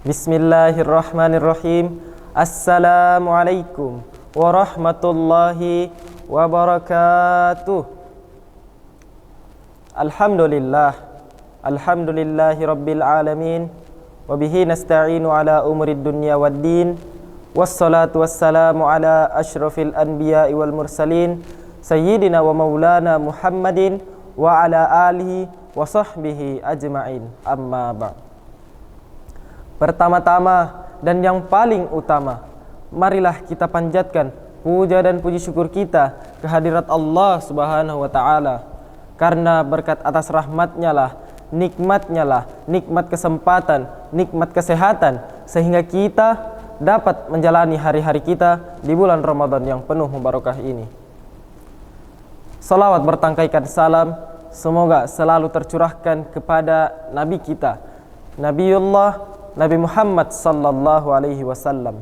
Bismillahirrahmanirrahim. Assalamualaikum warahmatullahi wabarakatuh. Alhamdulillahi rabbil alamin. Wabihi nasta'inu ala umurid dunya waddin. Wassalatu wassalamu ala ashrafil anbiya'i wal mursalin, sayyidina wa maulana Muhammadin wa ala alihi wa sahbihi ajma'in. Amma ba'd. Pertama-tama dan yang paling utama, marilah kita panjatkan puja dan puji syukur kita kehadirat Allah Subhanahu wa taala, karena berkat atas rahmatnya lah, nikmat kesempatan, nikmat kesehatan, sehingga kita dapat menjalani hari-hari kita di bulan Ramadan yang penuh mubarakah ini. Salawat bertangkaikan salam semoga selalu tercurahkan kepada Nabi kita, Nabi Muhammad sallallahu alaihi wasallam,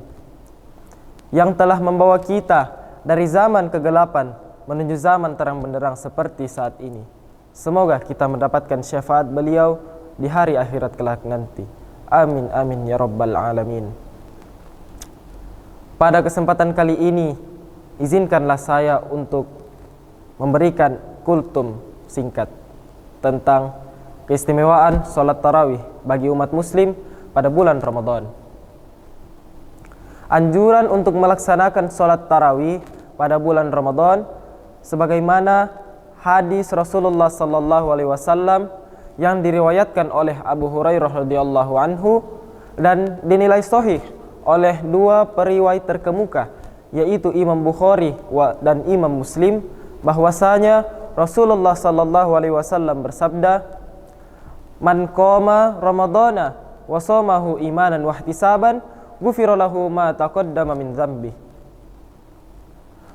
yang telah membawa kita dari zaman kegelapan menuju zaman terang benderang seperti saat ini. Semoga kita mendapatkan syafaat beliau di hari akhirat kelak nanti. Amin amin ya rabbal alamin. Pada kesempatan kali ini, izinkanlah saya untuk memberikan kultum singkat tentang keistimewaan sholat tarawih bagi umat muslim pada bulan Ramadan. Anjuran untuk melaksanakan sholat tarawih pada bulan Ramadan sebagaimana hadis Rasulullah sallallahu alaihi wasallam yang diriwayatkan oleh Abu Hurairah radhiyallahu anhu dan dinilai sahih oleh dua periwayat terkemuka, yaitu Imam Bukhari dan Imam Muslim, bahwasanya Rasulullah sallallahu alaihi wasallam bersabda, "Man qama Ramadana wa shamahu imanan wa ihtisaban, ghufira lahu ma taqaddama min dzambi."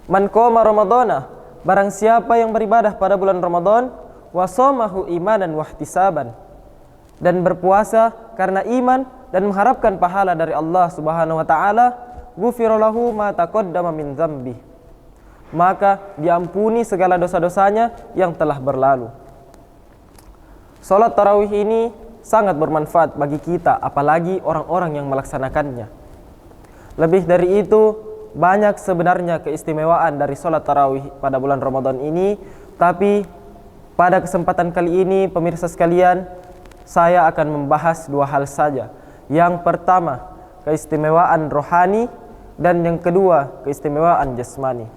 Man qama Ramadana, barang siapa yang beribadah pada bulan Ramadan, wa shamahu imanan wa ihtisaban, dan berpuasa karena iman dan mengharapkan pahala dari Allah Subhanahu wa taala, ghufira lahu ma taqaddama min dzambi, maka diampuni segala dosa-dosanya yang telah berlalu. Salat tarawih ini sangat bermanfaat bagi kita, apalagi orang-orang yang melaksanakannya. Lebih dari itu, banyak sebenarnya keistimewaan dari salat tarawih pada bulan Ramadan ini, tapi pada kesempatan kali ini pemirsa sekalian, saya akan membahas dua hal saja. Yang pertama, keistimewaan rohani, dan yang kedua, keistimewaan jasmani.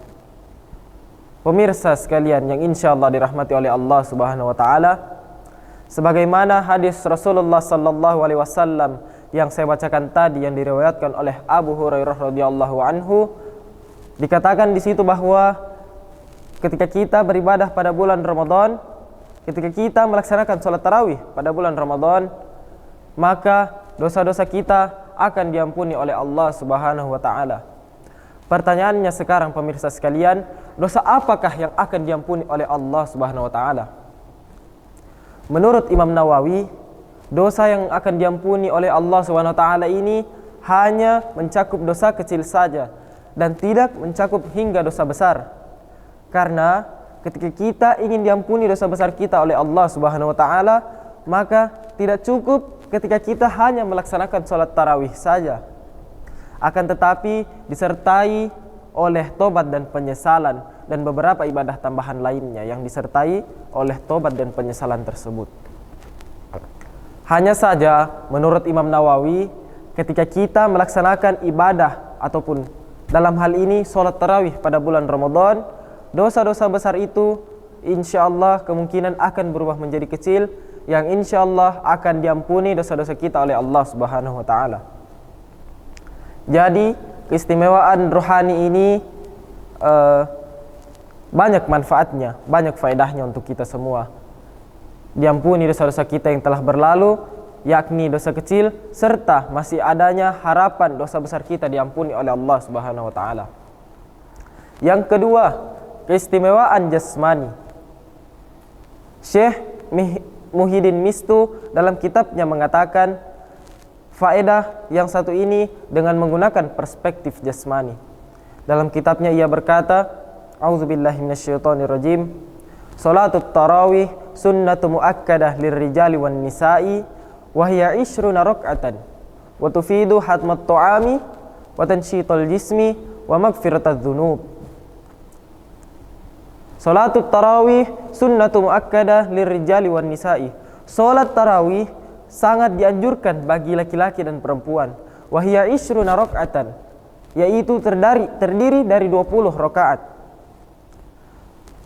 Pemirsa sekalian yang insyaallah dirahmati oleh Allah Subhanahu wa taala, sebagaimana hadis Rasulullah sallallahu alaihi wasallam yang saya bacakan tadi yang diriwayatkan oleh Abu Hurairah radhiyallahu anhu, dikatakan di situ bahwa ketika kita beribadah pada bulan Ramadan, ketika kita melaksanakan salat tarawih pada bulan Ramadan, maka dosa-dosa kita akan diampuni oleh Allah Subhanahu wa taala. Pertanyaannya sekarang pemirsa sekalian, dosa apakah yang akan diampuni oleh Allah Subhanahu wa taala? Menurut Imam Nawawi, dosa yang akan diampuni oleh Allah Subhanahu wa taala ini hanya mencakup dosa kecil saja dan tidak mencakup hingga dosa besar. Karena ketika kita ingin diampuni dosa besar kita oleh Allah Subhanahu wa taala, maka tidak cukup ketika kita hanya melaksanakan salat tarawih saja. Akan tetapi disertai oleh tobat dan penyesalan dan beberapa ibadah tambahan lainnya yang disertai oleh tobat dan penyesalan tersebut. Hanya saja menurut Imam Nawawi, ketika kita melaksanakan ibadah ataupun dalam hal ini sholat tarawih pada bulan Ramadan, dosa-dosa besar itu insyaallah kemungkinan akan berubah menjadi kecil, yang insyaallah akan diampuni dosa-dosa kita oleh Allah Subhanahu wa taala. Jadi keistimewaan rohani ini banyak manfaatnya, banyak faedahnya untuk kita semua. Diampuni dosa-dosa kita yang telah berlalu, yakni dosa kecil, serta masih adanya harapan dosa besar kita diampuni oleh Allah Subhanahu wa taala. Yang kedua, keistimewaan jasmani. Syekh Muhyiddin Mistu dalam kitabnya mengatakan faedah yang satu ini dengan menggunakan perspektif jasmani. Dalam kitabnya ia berkata, A'udzubillahi minasyaitonirrajim. Salatut tarawih sunnatu muakkadah lirrijali wan nisa'i wa hiya 20 rak'atan wa tufidu hatmat ta'ami wa tansyital jismi wa maghfiratadz dzunub. Salatut tarawih sunnatu muakkadah lirrijali wan nisa'i. Salat tarawih sangat dianjurkan bagi laki-laki dan perempuan. Wa hiya 20 rakaatan, yaitu terdiri dari 20 rakaat.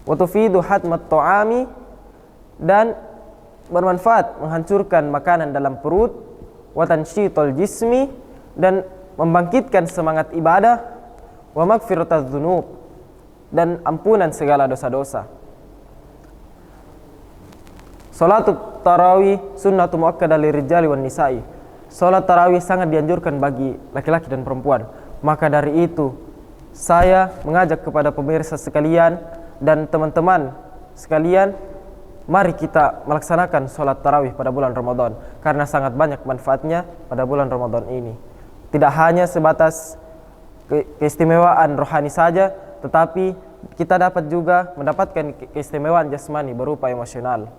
Wa tufidu hatmat ta'ami, dan bermanfaat menghancurkan makanan dalam perut. Wa tansyital jismi, dan membangkitkan semangat ibadah. Wa maghfiratadz dzunub, dan ampunan segala dosa-dosa. Salatut tarawih sunnatu muakkadah lirijali wan nisa'i. Salat tarawih sangat dianjurkan bagi laki-laki dan perempuan. Maka dari itu saya mengajak kepada pemirsa sekalian dan teman-teman sekalian, mari kita melaksanakan salat tarawih pada bulan Ramadan, karena sangat banyak manfaatnya pada bulan Ramadan ini. Tidak hanya sebatas keistimewaan rohani saja, tetapi kita dapat juga mendapatkan keistimewaan jasmani berupa emosional.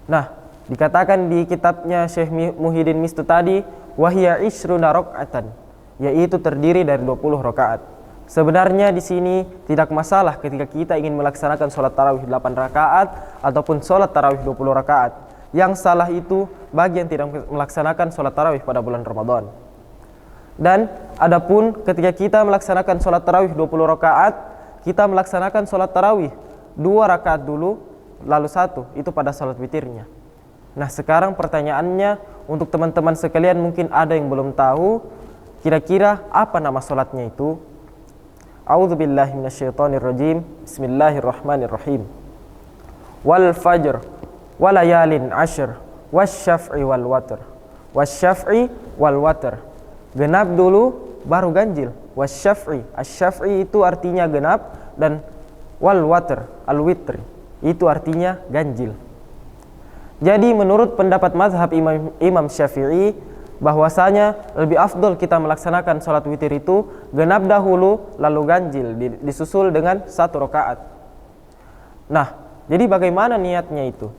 Nah, dikatakan di kitabnya Syekh Muhyiddin Mistu tadi, wahia 20 rakaatan, yaitu terdiri dari 20 rakaat. Sebenarnya di sini tidak masalah ketika kita ingin melaksanakan sholat tarawih 8 rakaat ataupun sholat tarawih 20 rakaat. Yang salah itu bagi yang tidak melaksanakan sholat tarawih pada bulan Ramadan. Dan adapun ketika kita melaksanakan sholat tarawih 20 rakaat, kita melaksanakan sholat tarawih 2 rakaat dulu, lalu 1 itu pada sholat witirnya. Nah, sekarang pertanyaannya untuk teman-teman sekalian, mungkin ada yang belum tahu kira-kira apa nama sholatnya itu. A'udzubillahi minasyaitonirrajim. Bismillahirrahmanirrahim. Wal fajr walayalin ashr wasyaf'i wal watr. Wasyaf'i wal watr. Genap dulu baru ganjil. Wasyaf'i, asyaf'i itu artinya genap, dan wal watr, al witri, itu artinya ganjil. Jadi menurut pendapat mazhab Imam Syafi'i, bahwasanya lebih afdol kita melaksanakan sholat witir itu genap dahulu lalu ganjil, disusul dengan 1 rakaat. Nah, jadi bagaimana niatnya itu?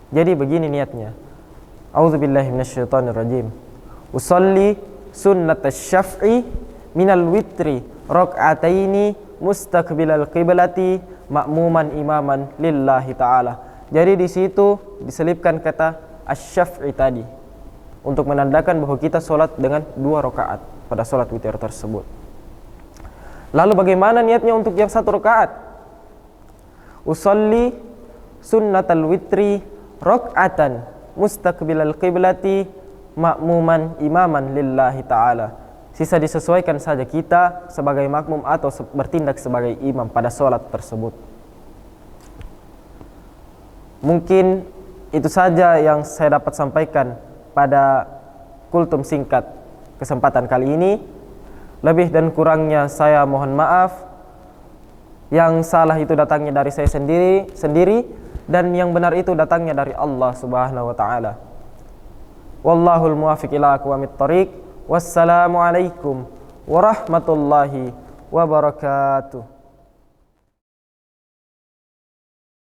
Jadi begini niatnya. A'udzubillahi minasyaitonirrajim. Usolli sunnatasy syaf'i minal witri rak'ataini mustaqbilal qiblati ma'muman imaman lillahi ta'ala. Jadi di situ diselipkan kata asy-syaf'i tadi untuk menandakan bahwa kita sholat dengan 2 rakaat pada sholat witir tersebut. Lalu bagaimana niatnya untuk yang 1 rakaat? Usolli sunnatal witri rak'atan mustaqbilal qiblati ma'muman imaman lillahi ta'ala. Sisa disesuaikan saja kita sebagai makmum atau bertindak sebagai imam pada sholat tersebut. Mungkin itu saja yang saya dapat sampaikan pada kultum singkat kesempatan kali ini. Lebih dan kurangnya saya mohon maaf. Yang salah itu datangnya dari saya sendiri, dan yang benar itu datangnya dari Allah Subhanahu wa taala. Wallahul muwaffiq ila aqwamit thoriq. Wassalamualaikum warahmatullahi wabarakatuh.